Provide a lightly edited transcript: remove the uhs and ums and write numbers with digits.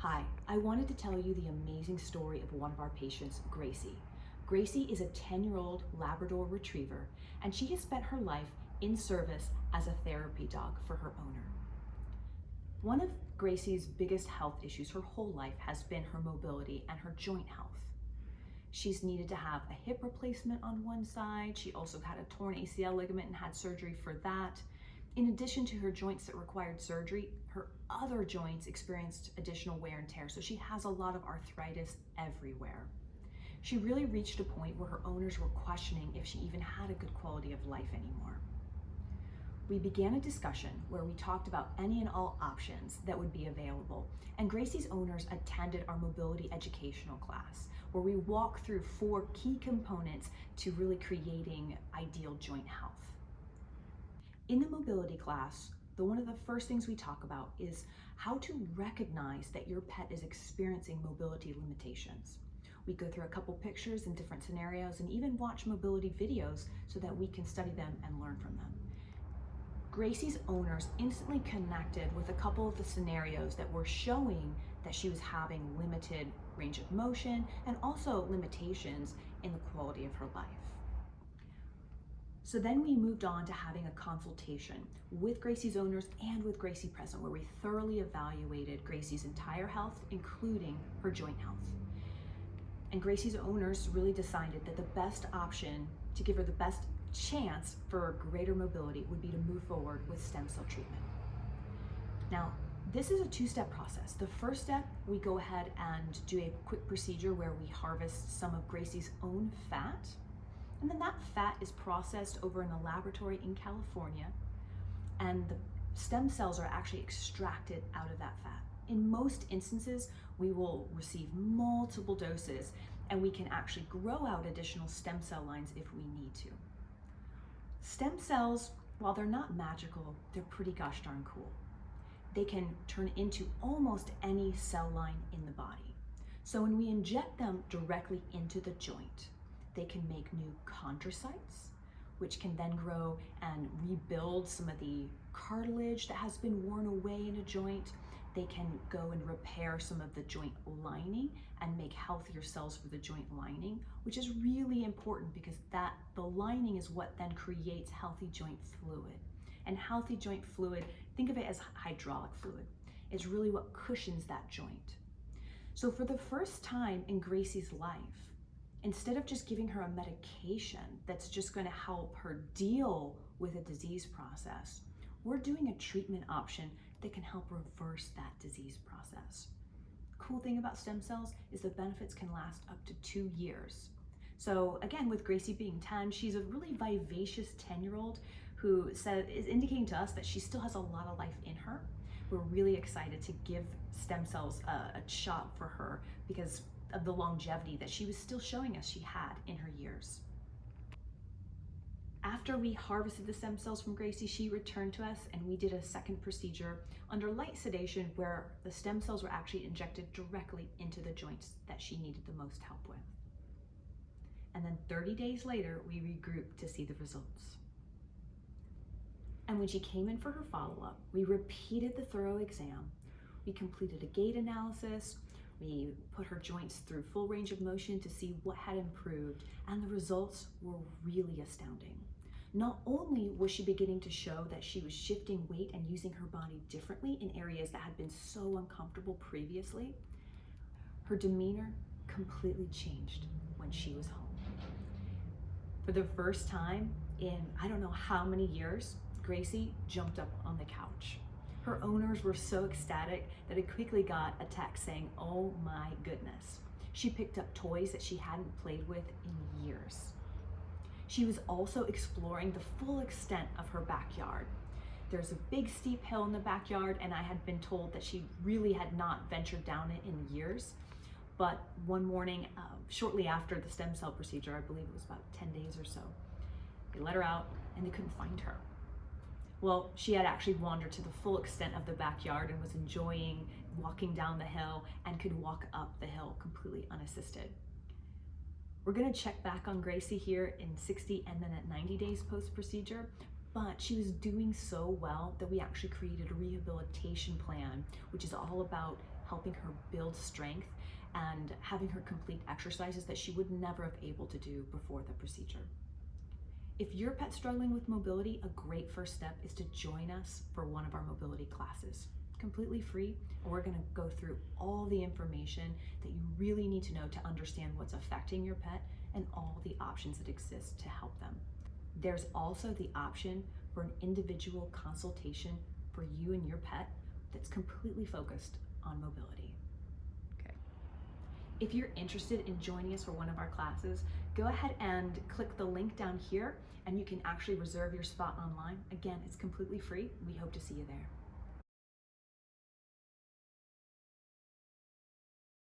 Hi, I wanted to tell you the amazing story of one of our patients, Gracie. Gracie is a 10-year-old Labrador Retriever, and she has spent her life in service as a therapy dog for her owner. One of Gracie's biggest health issues her whole life has been her mobility and her joint health. She's needed to have a hip replacement on one side. She also had a torn ACL ligament and had surgery for that. In addition to her joints that required surgery, her other joints experienced additional wear and tear, so she has a lot of arthritis everywhere. She really reached a point where her owners were questioning if she even had a good quality of life anymore. We began a discussion where we talked about any and all options that would be available, and Gracie's owners attended our mobility educational class, where we walked through 4 key components to really creating ideal joint health. In the mobility class, one of the first things we talk about is how to recognize that your pet is experiencing mobility limitations. We go through a couple pictures and different scenarios and even watch mobility videos so that we can study them and learn from them. Gracie's owners instantly connected with a couple of the scenarios that were showing that she was having limited range of motion and also limitations in the quality of her life. So then we moved on to having a consultation with Gracie's owners and with Gracie present, where we thoroughly evaluated Gracie's entire health, including her joint health. And Gracie's owners really decided that the best option to give her the best chance for greater mobility would be to move forward with stem cell treatment. Now, this is a 2-step process. The first step, we go ahead and do a quick procedure where we harvest some of Gracie's own fat. And then that fat is processed over in a laboratory in California, and the stem cells are actually extracted out of that fat. In most instances, we will receive multiple doses, and we can actually grow out additional stem cell lines if we need to. Stem cells, while they're not magical, they're pretty gosh darn cool. They can turn into almost any cell line in the body. So when we inject them directly into the joint, they can make new chondrocytes, which can then grow and rebuild some of the cartilage that has been worn away in a joint. They can go and repair some of the joint lining and make healthier cells for the joint lining, which is really important because the lining is what then creates healthy joint fluid. And healthy joint fluid, think of it as hydraulic fluid. It's really what cushions that joint. So for the first time in Gracie's life, instead of just giving her a medication that's just going to help her deal with a disease process, we're doing a treatment option that can help reverse that disease process. Cool thing about stem cells is the benefits can last up to 2 years. So again, with Gracie being 10, she's a really vivacious 10-year-old who is indicating to us that she still has a lot of life in her. We're really excited to give stem cells a shot for her because of the longevity that she was still showing us she had in her years. After we harvested the stem cells from Gracie, she returned to us and we did a second procedure under light sedation where the stem cells were actually injected directly into the joints that she needed the most help with. And then 30 days later, we regrouped to see the results. And when she came in for her follow-up, we repeated the thorough exam. We completed a gait analysis. We put her joints through full range of motion to see what had improved, and the results were really astounding. Not only was she beginning to show that she was shifting weight and using her body differently in areas that had been so uncomfortable previously, her demeanor completely changed when she was home. For the first time in I don't know how many years, Gracie jumped up on the couch. Her owners were so ecstatic that it quickly got a text saying, "Oh my goodness." She picked up toys that she hadn't played with in years. She was also exploring the full extent of her backyard. There's a big steep hill in the backyard, and I had been told that she really had not ventured down it in years. But one morning, shortly after the stem cell procedure, I believe it was about 10 days or so, they let her out and they couldn't find her. Well, she had actually wandered to the full extent of the backyard and was enjoying walking down the hill and could walk up the hill completely unassisted. We're gonna check back on Gracie here in 60 and then at 90 days post-procedure, but she was doing so well that we actually created a rehabilitation plan, which is all about helping her build strength and having her complete exercises that she would never have able to do before the procedure. If your pet's struggling with mobility, a great first step is to join us for one of our mobility classes. Completely free, and we're going to go through all the information that you really need to know to understand what's affecting your pet and all the options that exist to help them. There's also the option for an individual consultation for you and your pet that's completely focused on mobility. Okay. If you're interested in joining us for one of our classes, go ahead and click the link down here and you can actually reserve your spot online. Again, it's completely free. We hope to see you there.